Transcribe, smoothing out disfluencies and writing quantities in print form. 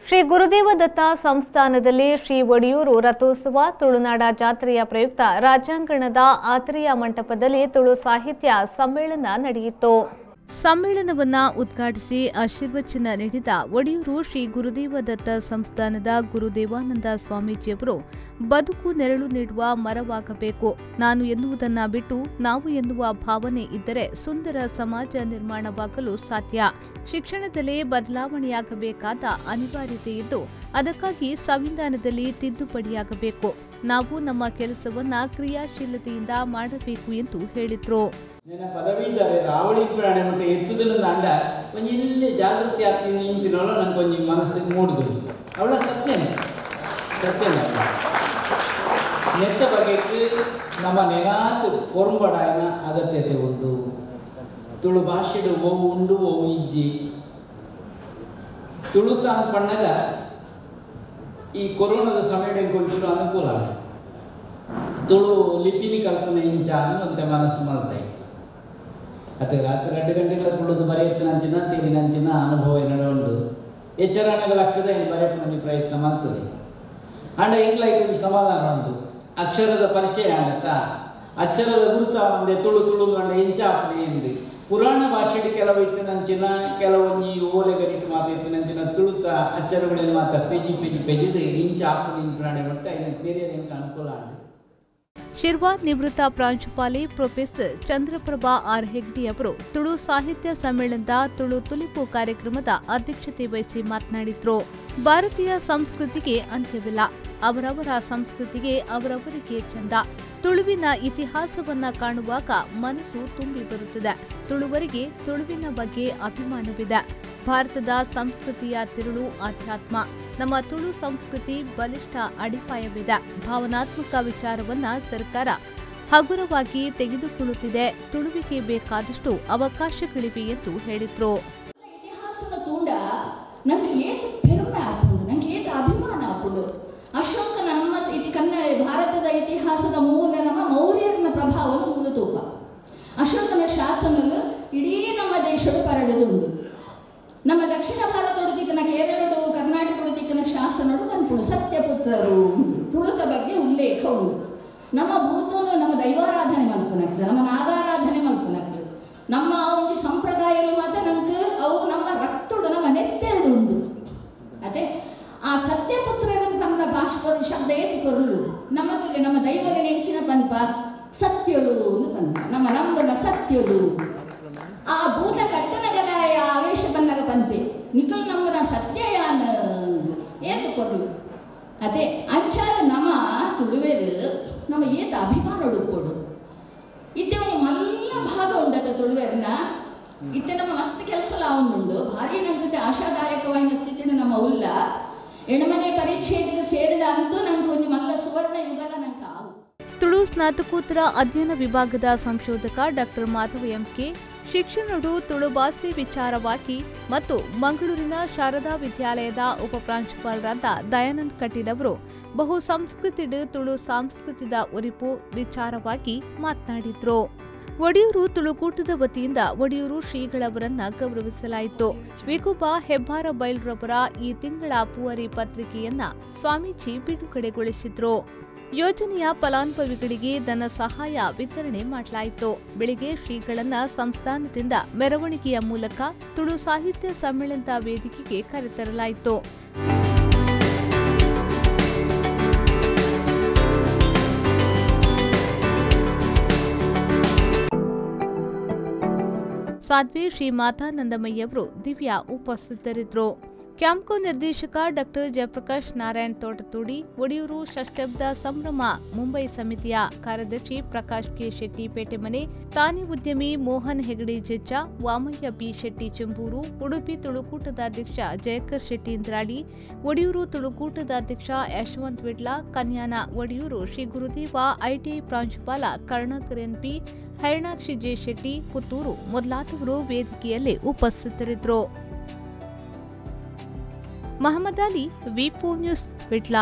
ಶ್ರೀ ಗುರುದೇವ ದತ್ತ ಸಂಸ್ಥಾನದಲ್ಲಿ ಶ್ರೀ ಒಡಿಯೂರು ರಥೋತ್ಸವ ತುಳುನಾಡ ಜಾತ್ರೆಯ ಪ್ರಯುಕ್ತ ರಾಜ್ಯಾಂಗಣದ ಆತ್ರೇಯ ಮಂಟಪದಲ್ಲಿ ತುಳು ಸಾಹಿತ್ಯ ಸಮ್ಮೇಳನ ನಡೆಯಿತು. ಸಮ್ಮೇಳನವನ್ನು ಉದ್ಘಾಟಿಸಿ ಆಶೀರ್ವಚನ ನೀಡಿದ ಒಡಿಯೂರು ಶ್ರೀ ಗುರುದೇವ ದತ್ತ ಸಂಸ್ಥಾನದ ಗುರುದೇವಾನಂದ ಸ್ವಾಮೀಜಿಯವರು ಬದುಕು ನೆರಳು ನೀಡುವ ಮರವಾಗಬೇಕು. ನಾನು ಎನ್ನುವುದನ್ನು ಬಿಟ್ಟು ನಾವು ಎನ್ನುವ ಭಾವನೆ ಇದ್ದರೆ ಸುಂದರ ಸಮಾಜ ನಿರ್ಮಾಣವಾಗಲು ಸಾಧ್ಯ. ಶಿಕ್ಷಣದಲ್ಲೇ ಬದಲಾವಣೆಯಾಗಬೇಕಾದ ಅನಿವಾರ್ಯತೆ ಇದ್ದು ಅದಕ್ಕಾಗಿ ಸಂವಿಧಾನದಲ್ಲಿ ತಿದ್ದುಪಡಿಯಾಗಬೇಕು. ನಾವು ನಮ್ಮ ಕೆಲಸವನ್ನ ಕ್ರಿಯಾಶೀಲತೆಯಿಂದ ಮಾಡಬೇಕು ಎಂದು ಹೇಳಿದರು. ಪದವೀಧರೆ ರಾವಳಿ ಪ್ರಾಣಿ ಮಟ್ಟ ಎತ್ತುದನ್ನು ದಾಂಡ ಕೊಂಚ ಇಲ್ಲೇ ಜಾಗೃತಿ ಆಗ್ತೀನಿ ನಿಂತಿನೋಳು ನಂಗೆ ಕೊಂಚ ಮನಸ್ಸಿಗೆ ಮೂಡಿದ್ರು ಅವಳ ಸತ್ಯನೇ ನೆತ್ತ ಬಗೆಗೆ ನಮ್ಮ ನೆನಾತು ಕೊರಂಬಡಾಯನ ಅಗತ್ಯತೆ ಉಂಟು. ತುಳು ಭಾಷೆಡು ಓವು ಉಂಡು ಓವು ಇಜ್ಜಿ ತುಳುತ ಅಂದ್ಕೊಂಡಾಗ ಈ ಕೊರೋನಾದ ಸಮಯದ ಕೊಂಚ ಅನುಕೂಲ ತುಳು ಲಿಪಿನಿ ಕಲ್ಪನೆ ಇಂಚ ಅನ್ನುವಂತೆ ಮನಸ್ಸು ಮಾಡ್ತಾ ಅತ್ತೆ ರಾತ್ರಿ 2 ಗಂಟೆಗಳ ತುಳುದು ಬರೆಯುತ್ತಿನಂಚಿನ ತೀರಿನಂಚಿನ ಅನುಭವ ಏನಾದ್ರು ಉಂಟು. ಎಚ್ಚರಣೆಗಳಾಗ್ತದೆ ಇನ್ನು ಬರೆಯಕ್ಕೆ ಪ್ರಯತ್ನ ಮಾಡ್ತದೆ. ಅಂಡ ಇಂಗ್ಲೈಟ್ ಸಮಾಧಾನ ಉಂಟು. ಅಕ್ಷರದ ಪರಿಚಯ ಆಗತ್ತಾ ಅಕ್ಷರದ ಗುರುತ ಒಂದೇ ತುಳು ಅಂಡ ಎಂಚಾಪಣೆ ಎಂದು ಪುರಾಣ ಭಾಷೆಗೆ ಕೆಲವು ಇತ್ತಿನಂಚಿನ ಕೆಲವೊಂದು ಓಲೆಗರಿಟ್ಟು ಮಾತಾಡ್ತಿನಂಚಿನ ತುಳುತ ಅಕ್ಷರಗಳಲ್ಲಿ ಮಾತ್ರ ಪೆಜಿದು ಇಂಚಾಪಣೆ ಪ್ರಾಣಿ ಮಟ್ಟ ಇನ್ನು ತೆರೆಯಲಿಕ್ಕೆ ಅನುಕೂಲ ಆಗಿದೆ. ಶಿರ್ವಾ ನಿವೃತ್ತ ಪ್ರಾಂಶುಪಾಲೆ ಪ್ರೊಫೆಸರ್ ಚಂದ್ರಪ್ರಭಾ ಆರ್ ಹೆಗ್ಡೆ ಅವರು ತುಳು ಸಾಹಿತ್ಯ ಸಮ್ಮೇಳನದ ತುಳು ತುಲಿಪು ಕಾರ್ಯಕ್ರಮದ ಅಧ್ಯಕ್ಷತೆ ವಹಿಸಿ ಮಾತನಾಡಿದರು. ಭಾರತೀಯ ಸಂಸ್ಕೃತಿಗೆ ಅಂತ್ಯವಿಲ್ಲ. ಅವರವರ ಸಂಸ್ಕೃತಿಗೆ ಅವರವರಿಗೆ ಚಂದ. ತುಳುವಿನ ಇತಿಹಾಸವನ್ನ ಕಾಣುವಾಗ ಮನಸ್ಸು ತುಂಬಿ ಬರುತ್ತದೆ. ತುಳುವರಿಗೆ ತುಳುವಿನ ಬಗ್ಗೆ ಅಭಿಮಾನವಿದೆ. ಭಾರತದ ಸಂಸ್ಕೃತಿಯ ತಿರುಳು ಆಧ್ಯಾತ್ಮ. ನಮ್ಮ ತುಳು ಸಂಸ್ಕೃತಿ ಬಲಿಷ್ಠ ಅಡಿಪಾಯವಿದೆ. ಭಾವನಾತ್ಮಕ ವಿಚಾರವನ್ನ ಸರ್ಕಾರ ಹಗುರವಾಗಿ ತೆಗೆದುಕೊಳ್ಳುತ್ತಿದೆ. ತುಳುವಿಗೆ ಬೇಕಾದಷ್ಟು ಅವಕಾಶಗಳಿವೆ ಎಂದು ಹೇಳಿದ್ರು. ಇತಿಹಾಸದ ತೂಂಡ ನಂಗೆ ಏತು ಪೆರುಮೆ ಆಪುಂಡು, ನಂಗೆ ಏತು ಅಭಿಮಾನ ಆಪುಂಡು. ಅಶೋಕ ನಮ್ಮ ಭಾರತದ ಇತಿಹಾಸದ ಮೂಲ ನಮ್ಮ ಮೌರ್ಯರ ಪ್ರಭಾವವನ್ನು ಮೂಲ ತೂಪ. ಅಶೋಕನ ಶಾಸನಗಳು ಇಡೀ ನಮ್ಮ ದೇಶದ ಪರಡದುಂಡು. ನಮ್ಮ ದಕ್ಷಿಣ ಭಾರತದೊಡದಿಕ್ಕನ ಕೇರಳಡು ಕರ್ನಾಟಕದೊಡದಿಕ್ಕನ ಶಾಸನಡು ಬಂದ್ಪುಡು ಸತ್ಯಪುತ್ರರು ತುಳುತ ಬಗ್ಗೆ ಉಲ್ಲೇಖ ಉಂಟು. ನಮ್ಮ ಭೂತೋನು ನಮ್ಮ ದೈವಾರಾಧನೆ ಮಲ್ಪುನಕ್ಲು, ನಮ್ಮ ನಾಗಾರಾಧನೆ ಮಲ್ಪುನಕ್ಲು, ನಮ್ಮ ಒಂದು ಸಂಪ್ರದಾಯಗಳು ಮಾತ್ರ ನಮ್ಗೆ ಅವು ನಮ್ಮ ರಕ್ತಡು ನಮ್ಮ ನೆತ್ತೆರಡು ಉಂಟು. ಅದೇ ಆ ಸತ್ಯಪುತ್ರರು ನಮ್ಮ ಭಾಷೆ ಶಬ್ದ ಏತು ಕೊರಳು ನಮ್ಮಲ್ಲಿ ನಮ್ಮ ದೈವದ ನೆಂಚಿನ ಪನ್ಪ ಸತ್ಯಳು ಪನ್ಪ ನಮ್ಮ ನಂಬನ ಸತ್ಯಳು ಆ ಭೂತ ಕಟ್ಟನಗರಾಯ ಆವೇಶ ಬನ್ನಗ ಪನ್ಪೆ ನಿಖಲ್ ನಮ್ಮದ ಸತ್ಯಯಾನ ಏತು ಕೊರಳು. ಅದೇ ಅಂಚಾದ ನಮ್ಮ ತುಳುವೇರು ನಮ್ಮ ಏತ ಅಭಿಮಾನ ಉಡುಕೊಡು ಇತ್ತೆ ಒಂದು ಮಲ್ಲ ಭಾಗ ಉಂಡದ ತುಳುವೇರನ್ನ ಇತ್ತೆ ನಮ್ಮ ಮಸ್ತ್ ಕೆಲಸ ಆವೊಂದುಂಡು ಭಾರಿ ನಂಗೆ ಆಶಾದಾಯಕವಾದ ಸ್ಥಿತಿನ ನಮ್ಮ ಉಲ್ಲ ಎಣಮನೆ ಪರಿಚ್ಛೇದಕ್ಕೆ ಸೇರಿದ ಅಂತೂ ನಂಗೆ ಒಂದು ಮಲ್ಲ ಸುವರ್ಣ ಯುಗಲ ನಂಗೆ ಆವು. ತುಳು ಸ್ನಾತಕೋತ್ತರ ಅಧ್ಯಯನ ವಿಭಾಗದ ಸಂಶೋಧಕ ಡಾಕ್ಟರ್ ಮಾಧವ ಎಂಕೆ ಶಿಕ್ಷಣಡು ತುಳು ಭಾಷೆ ವಿಚಾರವಾಗಿ ಮತ್ತು ಮಂಗಳೂರಿನ ಶಾರದಾ ವಿದ್ಯಾಲಯದ ಉಪಪ್ರಾಂಶುಪಾಲರಾದ ದಯಾನಂದ್ ಕಟೀಲ್ ಅವರು ಬಹು ಸಂಸ್ಕೃತಿಡ್ ತುಳು ಸಾಂಸ್ಕೃತಿದ ಉರಿಪು ವಿಚಾರವಾಗಿ ಮಾತನಾಡಿದ್ರು. ಒಡಿಯೂರು ತುಳುಕೂಟದ ವತಿಯಿಂದ ಒಡಿಯೂರು ಶ್ರೀಗಳವರನ್ನ ಗೌರವಿಸಲಾಯಿತು. ವಿಕುಬಾ ಹೆಬ್ಬಾರ ಬೈಲ್ರವರ ಈ ತಿಂಗಳ ಪೂವರಿ ಪತ್ರಿಕೆಯನ್ನ ಸ್ವಾಮೀಜಿ ಬಿಡುಗಡೆಗೊಳಿಸಿದ್ರು. ಯೋಜನೆಯ ಫಲಾನುಭವಿಗಳಿಗೆ ಧನ ಸಹಾಯ ವಿತರಣೆ ಮಾಡಲಾಯಿತು. ಬೆಳಿಗ್ಗೆ ಶ್ರೀಗಳನ್ನ ಸಂಸ್ಥಾನದಿಂದ ಮೆರವಣಿಗೆಯ ಮೂಲಕ ತುಳು ಸಾಹಿತ್ಯ ಸಮ್ಮೇಳನದ ವೇದಿಕೆಗೆ ಕರೆತರಲಾಯಿತು. ಸಾಧ್ವಿ ಶ್ರೀ ಮಾತಾನಂದಮಯ್ಯವರು ದಿವ್ಯ ಉಪಸ್ಥಿತರಿದ್ದರು. ಕ್ಯಾಂಪ್ಕೋ ನಿರ್ದೇಶಕ ಡಾಕ್ಟರ್ ಜಯಪ್ರಕಾಶ್ ನಾರಾಯಣ್ ತೋಟತೋಡಿ, ಒಡಿಯೂರು ಷಷ್ಠಬ್ದ ಸಂಭ್ರಮ ಮುಂಬೈ ಸಮಿತಿಯ ಕಾರ್ಯದರ್ಶಿ ಪ್ರಕಾಶ್ ಕೆ ಶೆಟ್ಟಿ ಪೇಟೆಮನೆ, ತಾನಿ ಉದ್ಯಮಿ ಮೋಹನ್ ಹೆಗಡೆ ಜೆಜ್ಜ, ವಾಮಯ್ಯ ಬಿ ಶೆಟ್ಟಿ ಚೆಂಬೂರು, ಉಡುಪಿ ತುಳುಕೂಟದ ಅಧ್ಯಕ್ಷ ಜಯಕರ್ ಶೆಟ್ಟಿ ಇಂದ್ರಾಳಿ, ಒಡಿಯೂರು ತುಳುಕೂಟದ ಅಧ್ಯಕ್ಷ ಯಶವಂತ್ ವಿಡ್ಲಾ, ಕನ್ಯಾನ ಒಡಿಯೂರು ಶ್ರೀ ಗುರುದೇವ ಐಟಿಐ ಪ್ರಾಂಶುಪಾಲ ಕರುಣಾಕರ್ ಎನ್ಪಿ, ಹೈರಣಾಕ್ಷಿ ಜೆ ಶೆಟ್ಟಿ, ಪುತ್ತೂರು ಮೊದಲಾದವರು ವೇದಿಕೆಯಲ್ಲಿ ಉಪಸ್ಥಿತರಿದ್ದರು. ಮಹಮ್ಮದ್ ಅಲಿ, ವಿ4 ನ್ಯೂಸ್, ವಿಟ್ಲ.